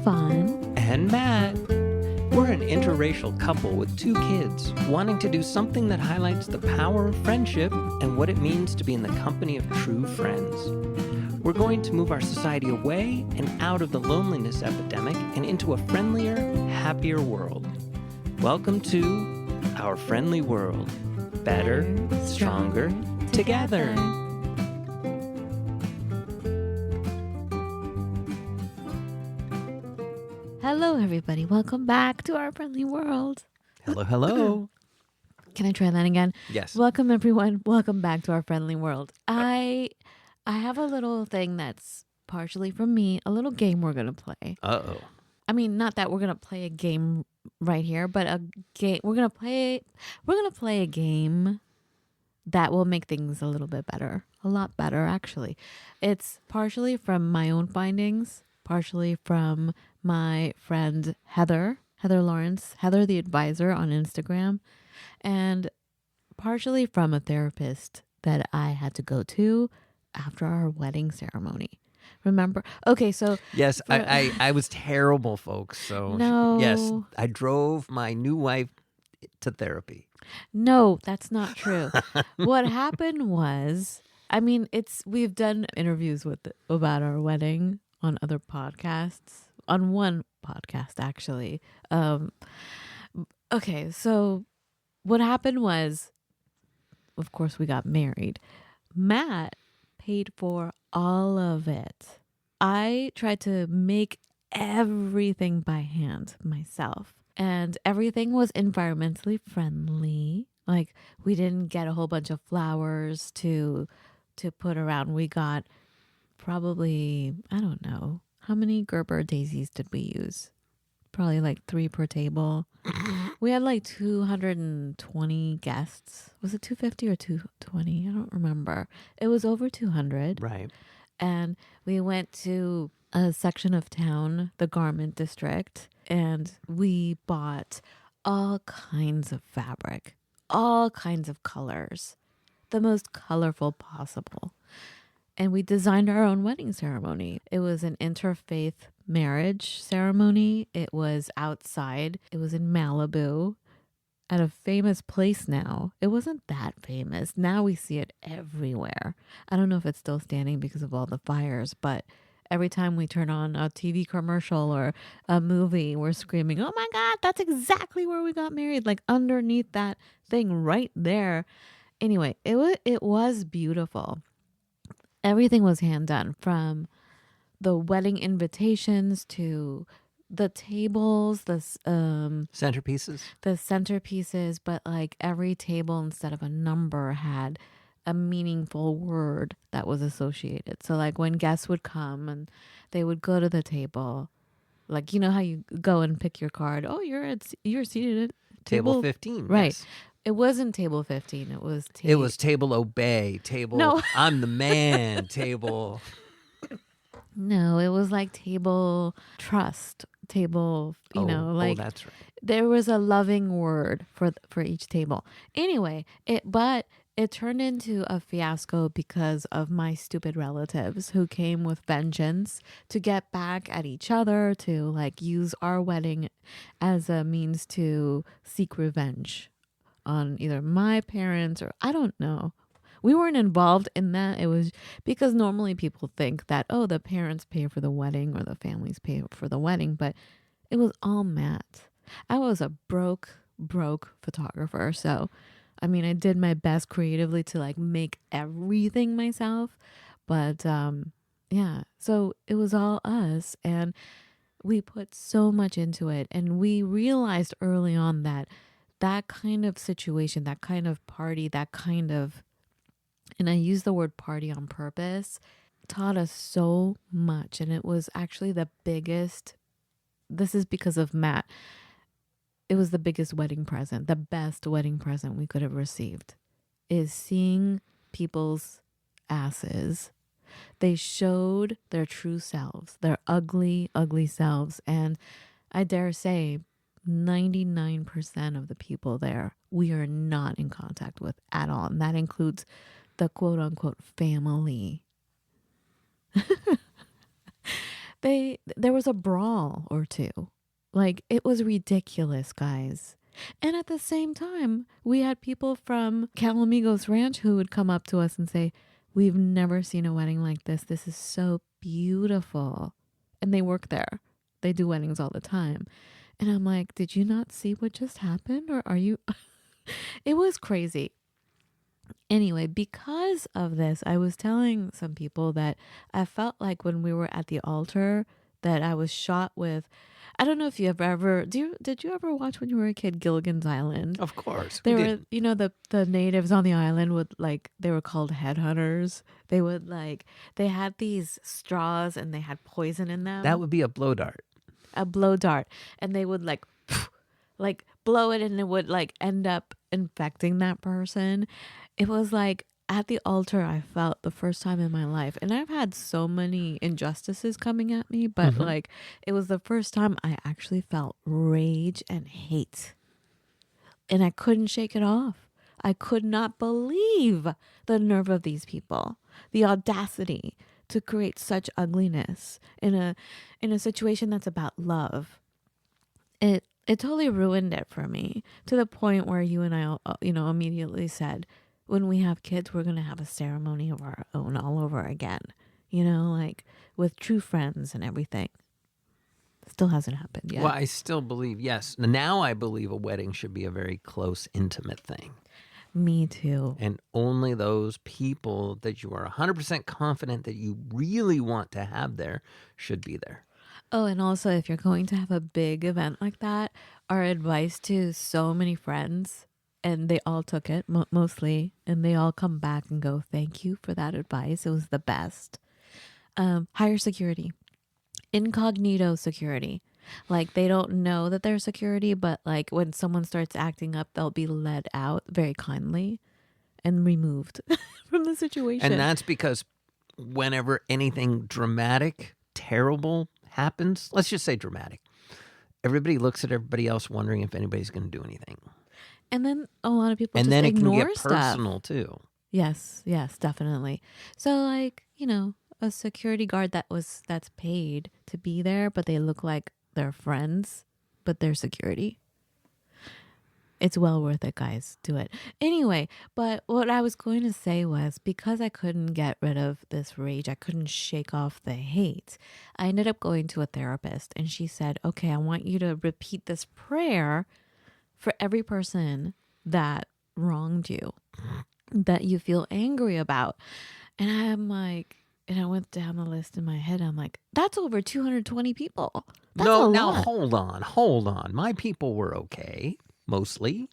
Fawn and Matt. We're an interracial couple with 2 kids wanting to do something that highlights the power of friendship and what it means to be in the company of true friends. We're going to move our society away and out of the loneliness epidemic and into a friendlier, happier world. Welcome to our friendly world. Better, stronger, together. Hello, everybody. Welcome back to our friendly world. Hello, hello. Can I try that again? Yes. Welcome, everyone. Welcome back to our friendly world. I have a little thing that's partially from me, a little game we're going to play. Uh-oh. I mean, not that we're going to play a game right here, but a game we're going to play a game that will make things a little bit better. A lot better, actually. It's partially from my own findings, partially from my friend Heather Lawrence, Heather the Advisor on Instagram, and partially from a therapist that I had to go to after our wedding ceremony. Remember? Okay, so... Yes, I was terrible, folks. So, No. Yes, I drove my new wife to therapy. No, that's not true. What happened was, I mean, we've done interviews about our wedding on other podcasts, on one podcast, actually. Okay, so what happened was, of course, we got married. Matt paid for all of it. I tried to make everything by hand myself, and everything was environmentally friendly. Like, we didn't get a whole bunch of flowers to put around. We got probably, I don't know, how many Gerber daisies did we use? Probably like 3 per table. We had like 220 guests. Was it 250 or 220? I don't remember. It was over 200. Right. And we went to a section of town, the garment district, and we bought all kinds of fabric, all kinds of colors, the most colorful possible. And we designed our own wedding ceremony. It was an interfaith marriage ceremony. It was outside. It was in Malibu at a famous place now. It wasn't that famous. Now we see it everywhere. I don't know if it's still standing because of all the fires, but every time we turn on a TV commercial or a movie, we're screaming, "Oh my God, that's exactly where we got married." Like underneath that thing right there. Anyway, it was beautiful. Everything was hand done, from the wedding invitations to the tables, centerpieces, but like every table, instead of a number, had a meaningful word that was associated. So like when guests would come and they would go to the table, like, you know how you go and pick your card. Oh, you're seated at Table 15. Right. Yes. It wasn't table 15. It was table obey, table No. I'm the man, table. No, it was like table trust, table, like that's right. there was a loving word for each table. Anyway, but it turned into a fiasco because of my stupid relatives who came with vengeance to get back at each other, to like use our wedding as a means to seek revenge on either my parents or I don't know. We weren't involved in that. It was because normally people think that, oh, the parents pay for the wedding or the families pay for the wedding, but it was all Matt. I was a broke photographer. So, I mean, I did my best creatively to like make everything myself. But yeah, so it was all us, and we put so much into it. And we realized early on that kind of situation, that kind of party, and I use the word party on purpose, taught us so much. And it was actually the biggest, this is because of Matt, it was the biggest wedding present, the best wedding present we could have received, is seeing people's asses. They showed their true selves, their ugly, ugly selves. And I dare say 99% of the people there, we are not in contact with at all. And that includes the quote unquote family. there was a brawl or two. Like, it was ridiculous, guys. And at the same time, we had people from Calamigos Ranch who would come up to us and say, "We've never seen a wedding like this. This is so beautiful." And they work there. They do weddings all the time. And I'm like, "Did you not see what just happened? Or are you?" It was crazy. Anyway, because of this, I was telling some people that I felt like when we were at the altar that I was shot with. I don't know if you have ever did you ever watch when you were a kid Gilligan's Island? Of course. Who They were, didn't? the natives on the island would like, they were called headhunters. They would like, they had these straws and they had poison in them. That would be a blow dart. A blow dart, and they would like blow it and it would like end up infecting that person. It was like at the altar I felt the first time in my life, and I've had so many injustices coming at me, but like it was the first time I actually felt rage and hate, and I couldn't shake it off. I could not believe the nerve of these people, the audacity to create such ugliness in a situation that's about love. It totally ruined it for me, to the point where you and I, immediately said, when we have kids, we're going to have a ceremony of our own all over again, like with true friends and everything. Still hasn't happened yet. Well, I still believe, yes. Now I believe a wedding should be a very close, intimate thing. Me too. And only those people that you are 100% confident that you really want to have there should be there. Oh, and also, if you're going to have a big event like that, our advice to so many friends, and they all took it mostly, and they all come back and go, "Thank you for that advice. It was the best." Hire security, incognito security. Like, they don't know that they're security, but like when someone starts acting up, they'll be led out very kindly and removed from the situation. And that's because whenever anything dramatic, terrible happens, let's just say dramatic, everybody looks at everybody else wondering if anybody's going to do anything. And then a lot of people and just then it can ignore get stuff. personal too. Yes, definitely. So like, a security guard that's paid to be there, but they look like they're friends, but they're security. It's well worth it, guys. Do it. Anyway, but what I was going to say was, because I couldn't get rid of this rage, I couldn't shake off the hate, I ended up going to a therapist, and she said, "Okay, I want you to repeat this prayer for every person that wronged you, that you feel angry about." And I'm like, and I went down the list in my head. I'm like, that's over 220 people. That's a Now lot. hold on. My people were okay. Mostly.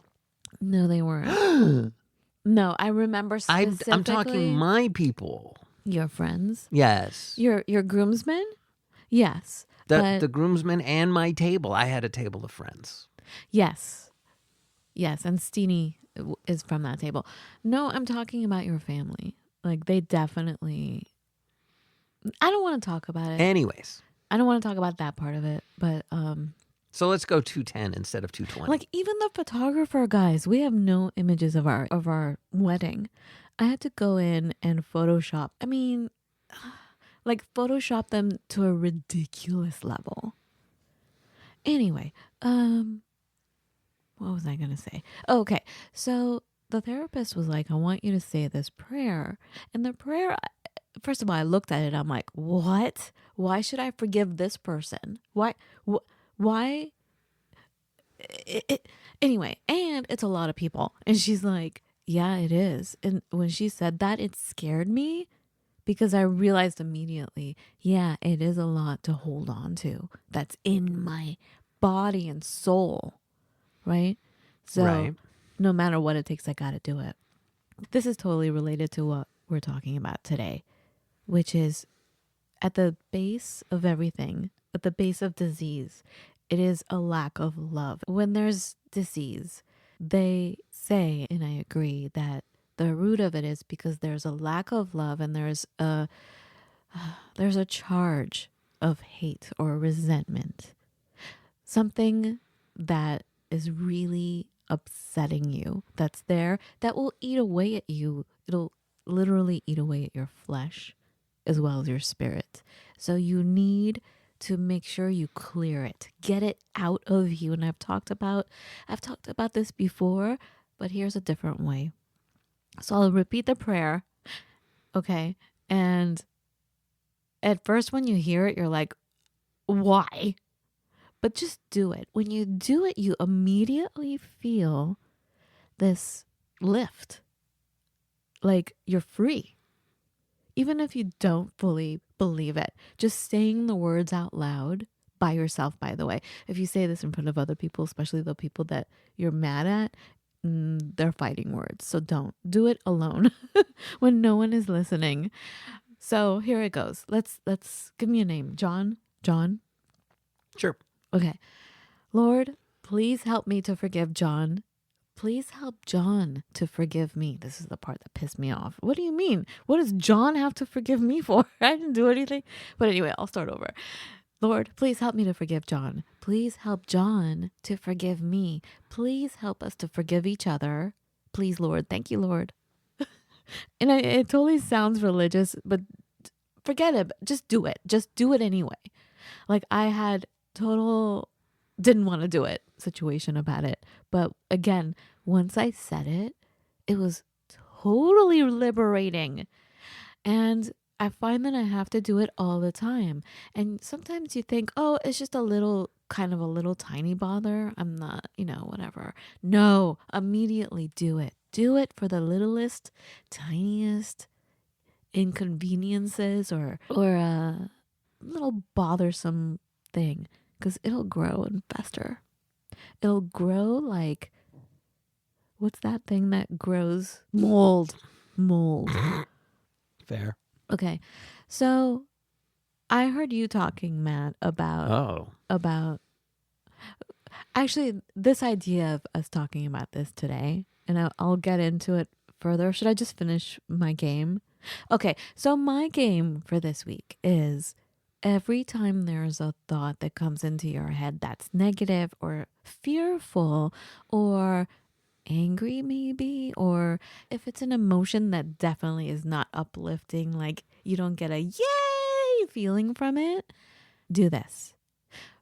No, they weren't. No, I remember specifically. I'm talking my people. Your friends? Yes. Your groomsmen? Yes. The groomsmen and my table. I had a table of friends. Yes. Yes, and Steenie is from that table. No, I'm talking about your family. Like, they definitely... I don't want to talk about it. Anyways. I don't want to talk about that part of it, but... So let's go 210 instead of 220. Like, even the photographer, guys, we have no images of our wedding. I had to go in and Photoshop. I mean, like, Photoshop them to a ridiculous level. Anyway, what was I going to say? Oh, okay. So the therapist was like, "I want you to say this prayer." And the prayer, first of all, I looked at it. I'm like, what? Why should I forgive this person? Why? Anyway, and it's a lot of people. And she's like, "Yeah, it is." And when she said that, it scared me, because I realized immediately, yeah, it is a lot to hold on to. That's in my body and soul, right? So Right. no matter what it takes, I got to do it. This is totally related to what we're talking about today, which is at the base of everything, at the base of disease, it is a lack of love. When there's disease, they say, and I agree, that the root of it is because there's a lack of love, and there's a charge of hate or resentment. Something that is really upsetting you, that's there, that will eat away at you. It'll literally eat away at your flesh as well as your spirit. So you need to make sure you clear it, get it out of you. And I've talked about this before, but here's a different way. So I'll repeat the prayer, okay? And at first when you hear it, you're like, why? But just do it. When you do it, you immediately feel this lift. Like you're free. Even if you don't fully believe it, just saying the words out loud by yourself, by the way. If you say this in front of other people, especially the people that you're mad at, they're fighting words. So don't do it alone when no one is listening. So here it goes. Let's give me a name. John? Sure. Okay. Lord, please help me to forgive John. Please help John to forgive me. This is the part that pissed me off. What do you mean? What does John have to forgive me for? I didn't do anything. But anyway, I'll start over. Lord, please help me to forgive John. Please help John to forgive me. Please help us to forgive each other. Please, Lord. Thank you, Lord. And it totally sounds religious, but forget it. Just do it. Just do it anyway. Like I had didn't want to do it situation about it. But again, once I said it, it was totally liberating. And I find that I have to do it all the time. And sometimes you think, oh, it's just a little tiny bother. I'm not, whatever. No, immediately do it. Do it for the littlest, tiniest inconveniences or a little bothersome thing. Because it'll grow and fester. It'll grow like, what's that thing that grows? Mold. Fair. Okay. So I heard you talking, Matt, about actually this idea of us talking about this today. And I'll get into it further. Should I just finish my game? Okay. So my game for this week is, every time there's a thought that comes into your head that's negative or fearful or angry maybe, or if it's an emotion that definitely is not uplifting, like you don't get a yay feeling from it, do this.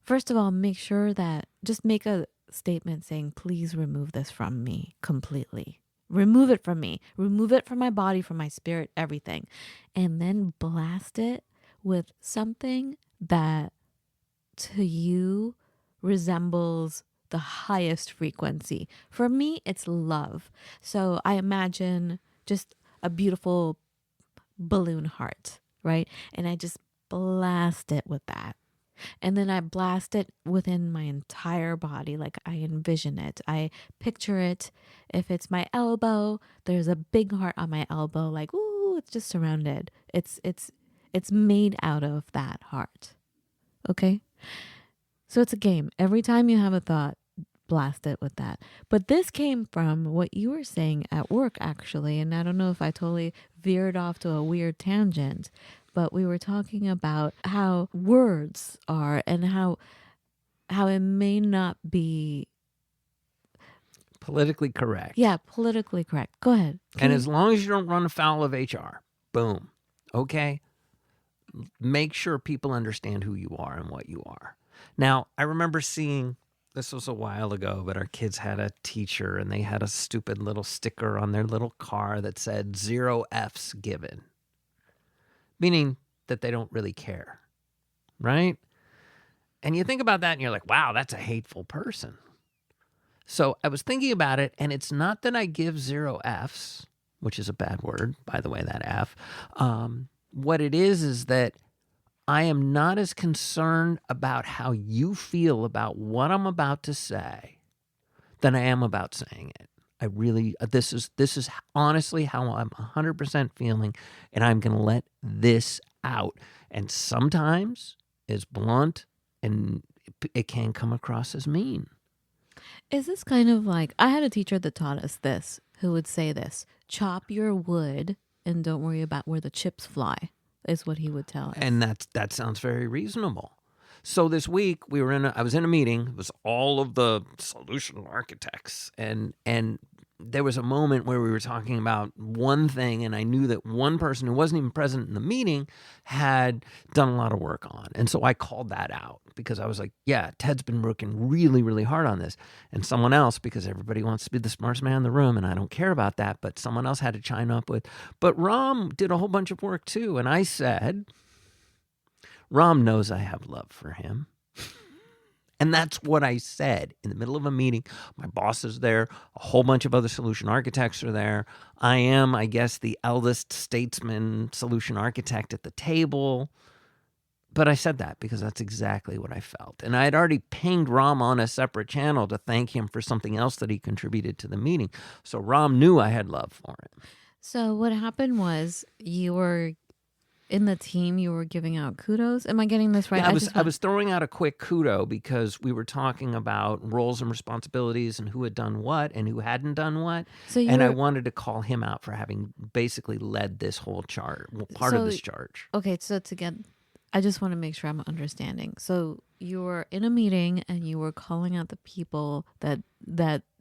First of all, make sure that just make a statement saying, please remove this from me completely. Remove it from me. Remove it from my body, from my spirit, everything. And then blast it with something that to you resembles the highest frequency. For me, it's love. So I imagine just a beautiful balloon heart, right? And I just blast it with that. And then I blast it within my entire body. Like I envision it. I picture it. If it's my elbow, there's a big heart on my elbow. Like, ooh, it's just surrounded. It's made out of that heart. Okay? So it's a game. Every time you have a thought, blast it with that. But this came from what you were saying at work, actually. And I don't know if I totally veered off to a weird tangent, but we were talking about how words are and how it may not be politically correct. Yeah, politically correct. Go ahead. And as long as you don't run afoul of HR, boom. Okay? Make sure people understand who you are and what you are. Now, I remember seeing, this was a while ago, but our kids had a teacher and they had a stupid little sticker on their little car that said 0 Fs given, meaning that they don't really care, right? And you think about that and you're like, wow, that's a hateful person. So I was thinking about it, and it's not that I give 0 Fs, which is a bad word, by the way, that F. What it is that I am not as concerned about how you feel about what I'm about to say than I am about saying it. I really, this is honestly how I'm 100% feeling, and I'm going to let this out. And sometimes it's blunt, and it can come across as mean. Is this kind of like, I had a teacher that taught us this, who would say this: chop your wood and don't worry about where the chips fly, is what he would tell us. And that sounds very reasonable. So this week I was in a meeting. It was all of the solution architects, and there was a moment where we were talking about one thing, and I knew that one person who wasn't even present in the meeting had done a lot of work on. And so I called that out because I was like, yeah, Ted's been working really, really hard on this. And someone else, because everybody wants to be the smartest man in the room, and I don't care about that, but someone else had to chime up with, but Ram did a whole bunch of work too. And I said, Ram knows I have love for him. And that's what I said in the middle of a meeting. My boss is there. A whole bunch of other solution architects are there. I am, I guess, the eldest statesman solution architect at the table. But I said that because that's exactly what I felt. And I had already pinged Ram on a separate channel to thank him for something else that he contributed to the meeting. So Ram knew I had love for him. So what happened was you were in the team, you were giving out kudos. Am I getting this right? Yeah, I was throwing out a quick kudo because we were talking about roles and responsibilities and who had done what and who hadn't done what. I wanted to call him out for having basically led this whole part of this charge. Okay, so I just want to make sure I'm understanding. So you were in a meeting and you were calling out the people that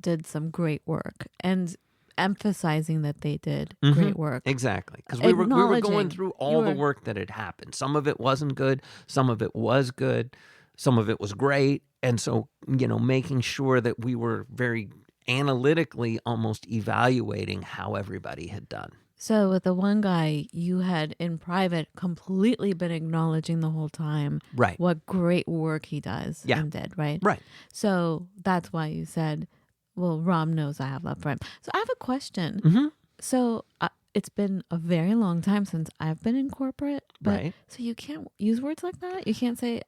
did some great work and emphasizing that they did great work. Exactly. Because we were going through all the work that had happened. Some of it wasn't good. Some of it was good. Some of it was great. And so, making sure that we were very analytically almost evaluating how everybody had done. So with the one guy, you had in private completely been acknowledging the whole time what great work he does and did, right? Right. So that's why you said, well, Ram knows I have love for him. So I have a question. So it's been a very long time since I've been in corporate. But so you can't use words like that? You can't say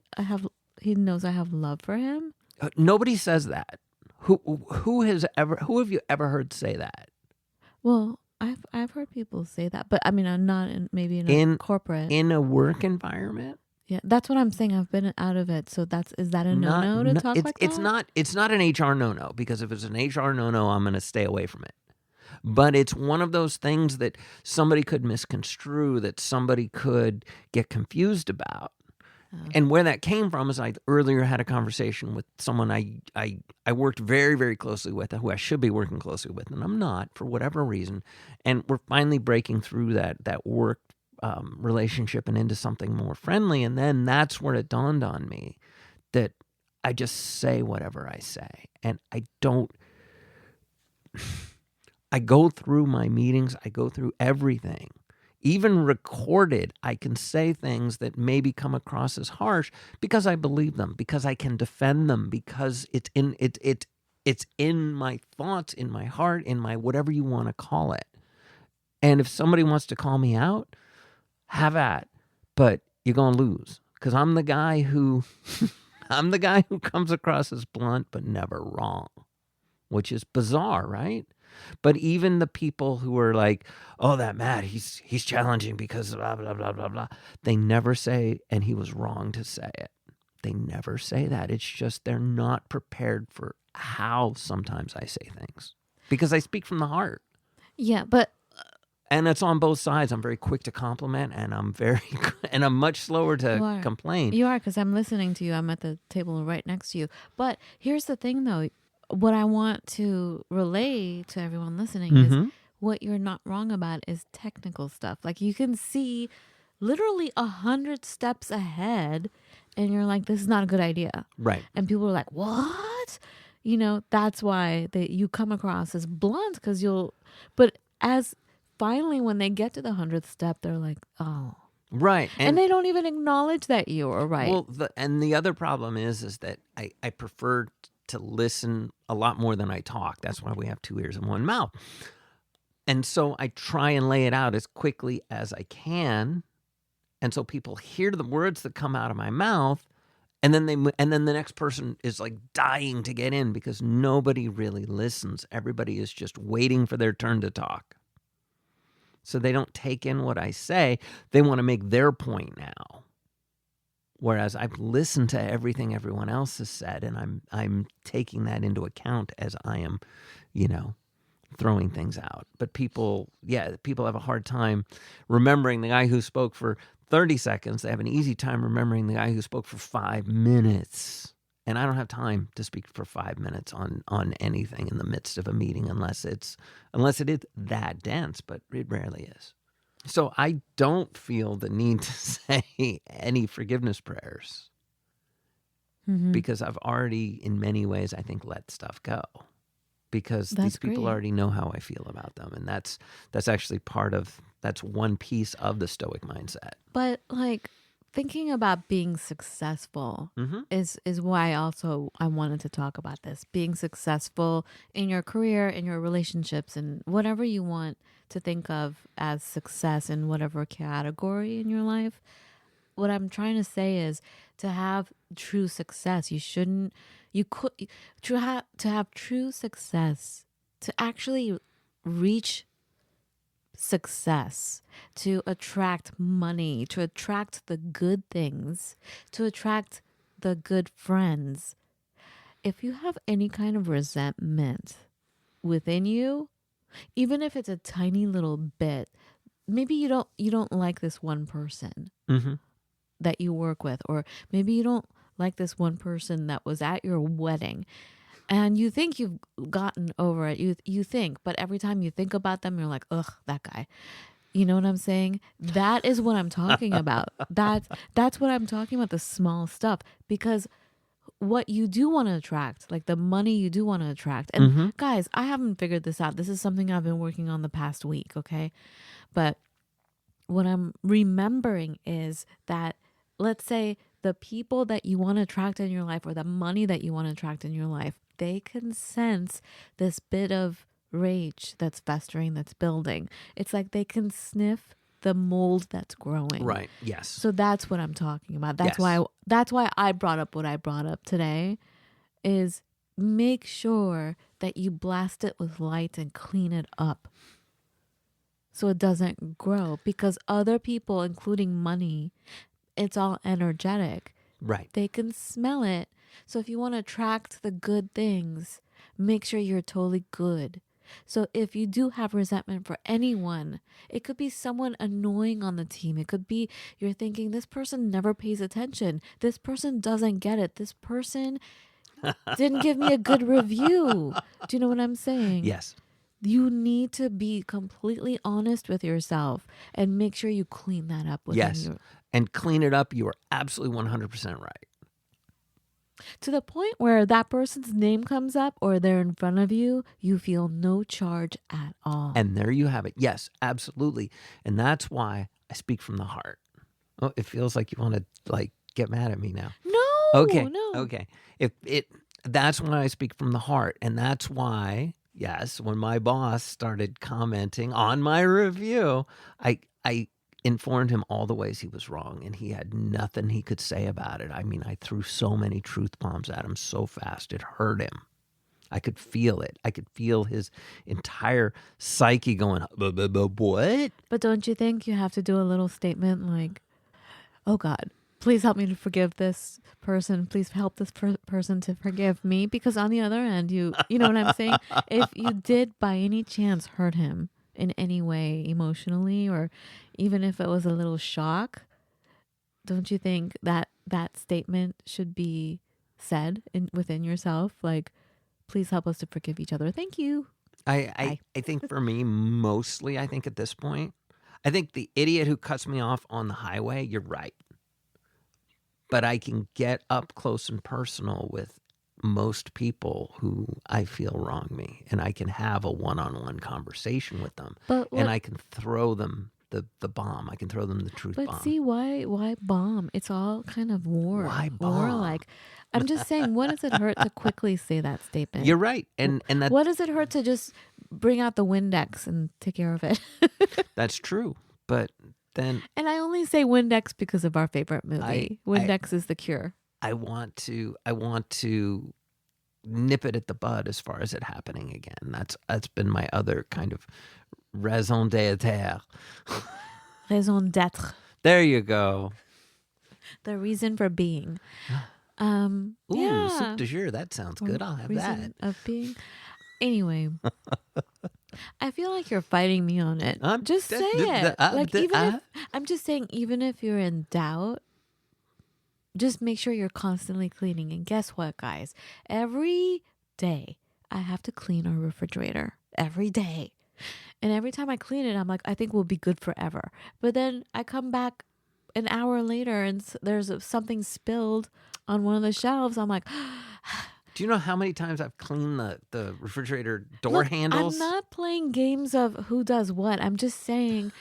he knows I have love for him? Nobody says that. Who have you ever heard say that? Well, I've heard people say that, but I mean, I'm not in a corporate. In a work environment? Yeah, that's what I'm saying. I've been out of it. So is that a no-no to talk like that? It's not an HR no-no, because if it's an HR no-no, I'm going to stay away from it. But it's one of those things that somebody could misconstrue, that somebody could get confused about. And where that came from is I earlier had a conversation with someone I worked very, very closely with, who I should be working closely with, and I'm not for whatever reason. And we're finally breaking through that work relationship and into something more friendly. And then that's where it dawned on me that I just say whatever I say. And I go through my meetings, I go through everything. Even recorded, I can say things that maybe come across as harsh because I believe them, because I can defend them, because it's in my thoughts, in my heart, in my whatever you want to call it. And if somebody wants to call me out, have at, but you're going to lose, because I'm the guy who comes across as blunt but never wrong, which is bizarre, right? But even the people who are like, oh, that Matt, he's challenging because blah, blah, blah, blah, blah. They never say, and he was wrong to say it. They never say that. It's just they're not prepared for how sometimes I say things, because I speak from the heart. Yeah, but... And it's on both sides. I'm very quick to compliment, and I'm much slower to complain. You are, because I'm listening to you. I'm at the table right next to you. But here's the thing, though. What I want to relay to everyone listening is what you're not wrong about is technical stuff. Like, you can see literally 100 steps ahead and you're like, this is not a good idea. Right. And people are like, what? That's why you come across as blunt, but as finally when they get to the 100th step, they're like, oh. Right. And they don't even acknowledge that you are right. Well, the other problem is that I prefer to listen a lot more than I talk. That's why we have 2 ears and 1 mouth. And so I try and lay it out as quickly as I can. And so people hear the words that come out of my mouth, and then the next person is like dying to get in, because nobody really listens. Everybody is just waiting for their turn to talk. So they don't take in what I say. They want to make their point now. Whereas I've listened to everything everyone else has said, and I'm taking that into account as I am, throwing things out. But people have a hard time remembering the guy who spoke for 30 seconds. They have an easy time remembering the guy who spoke for 5 minutes. And I don't have time to speak for 5 minutes on anything in the midst of a meeting unless it is that dense, but it rarely is. So I don't feel the need to say any forgiveness prayers because I've already, in many ways, I think, let stuff go. Because these people great. already know how I feel about them. And that's actually that's one piece of the Stoic mindset. But like thinking about being successful is why also I wanted to talk about this. Being successful in your career, in your relationships, and whatever you want to think of as success in whatever category in your life. What I'm trying to say is to have true success, to have true success, to actually reach success, to attract money, to attract the good things, to attract the good friends. If you have any kind of resentment within you, even if it's a tiny little bit, maybe you don't like this one person that you work with, or maybe you don't like this one person that was at your wedding and you think you've gotten over it. You think, but every time you think about them, you're like, ugh, that guy. You know what I'm saying? That is what I'm talking about. That's what I'm talking about, the small stuff. Because what you do want to attract, like the money you do want to attract. And guys, I haven't figured this out. This is something I've been working on the past week, okay? But what I'm remembering is that, let's say, the people that you want to attract in your life or the money that you want to attract in your life, they can sense this bit of rage that's festering, that's building. It's like they can sniff the mold that's growing. Right. Yes. So that's what I'm talking about. Yes. That's why I brought up what I brought up today, is make sure that you blast it with light and clean it up so it doesn't grow, because other people, including money, it's all energetic. Right. They can smell it. So if you want to attract the good things, make sure you're totally good. So if you do have resentment for anyone, it could be someone annoying on the team. It could be you're thinking, this person never pays attention. This person doesn't get it. This person didn't give me a good review. Do you know what I'm saying? Yes. You need to be completely honest with yourself and make sure you clean that up within Yes. And clean it up. You are absolutely 100% right. To the point where that person's name comes up or they're in front of you, you feel no charge at all. And there you have it. Yes, absolutely. And that's why I speak from the heart. Oh, it feels like you want to get mad at me now. No. Okay. No. Okay. That's why I speak from the heart. And that's why, yes, when my boss started commenting on my review, I informed him all the ways he was wrong, and he had nothing he could say about it. I mean, I threw so many truth bombs at him so fast, it hurt him. I could feel it. I could feel his entire psyche going, what? But don't you think you have to do a little statement like, oh God, please help me to forgive this person. Please help this person to forgive me. Because on the other end, you know what I'm saying? If you did by any chance hurt him in any way emotionally, or even if it was a little shock, don't you think that that statement should be said within yourself? Like, please help us to forgive each other. Thank you. I think for me, mostly, I think at this point, I think the idiot who cuts me off on the highway, you're right. But I can get up close and personal with most people who I feel wrong me, and I can have a one-on-one conversation with them, and I can throw them the bomb. I can throw them the truth bomb. But see, why bomb? It's all kind of war. Why bomb? Warlike. I'm just saying, what does it hurt to quickly say that statement? You're right, and that. What does it hurt to just bring out the Windex and take care of it? That's true, but then. And I only say Windex because of our favorite movie. Windex is the cure. I want to nip it at the bud as far as it happening again. That's been my other kind of raison d'être. Raison d'être. There you go. The reason for being. Ooh, yeah. soup de jour. That sounds good. I'll have Reason that. Of being. Anyway. I feel like you're fighting me on it. Just say it. I'm just saying, even if you're in doubt, just make sure you're constantly cleaning. And guess what, guys? Every day I have to clean our refrigerator. Every day. And every time I clean it, I'm like, I think we'll be good forever. But then I come back an hour later and there's something spilled on one of the shelves. I'm like, Do you know how many times I've cleaned the refrigerator door look, handles? I'm not playing games of who does what. I'm just saying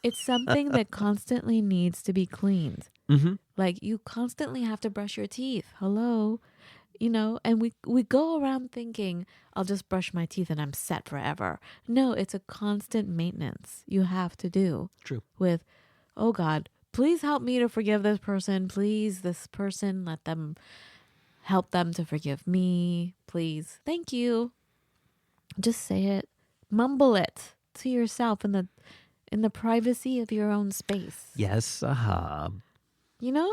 it's something that constantly needs to be cleaned. Mm-hmm. Like you constantly have to brush your teeth. Hello. And we go around thinking I'll just brush my teeth and I'm set forever. No, it's a constant maintenance you have to do. True. With, oh God, please help me to forgive this person. Please, this person, help them to forgive me. Please. Thank you. Just say it. Mumble it to yourself in the privacy of your own space. Yes, You know?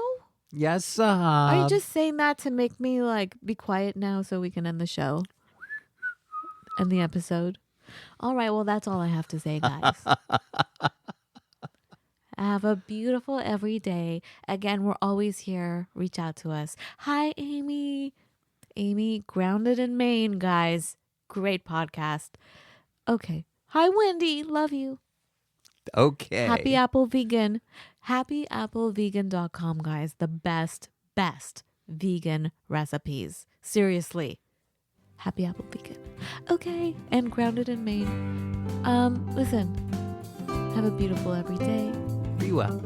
Yes, Are you just saying that to make me like be quiet now so we can end the show? End the episode? All right, well, that's all I have to say, guys. Have a beautiful every day. Again, we're always here. Reach out to us. Hi, Amy. Amy, Grounded in Maine, guys. Great podcast. Okay. Hi, Wendy. Love you. Okay. Happy Apple Vegan. HappyAppleVegan.com, guys. The best vegan recipes. Seriously. Happy Apple Vegan. Okay. And Grounded in Maine. Listen. Have a beautiful every day. Be well.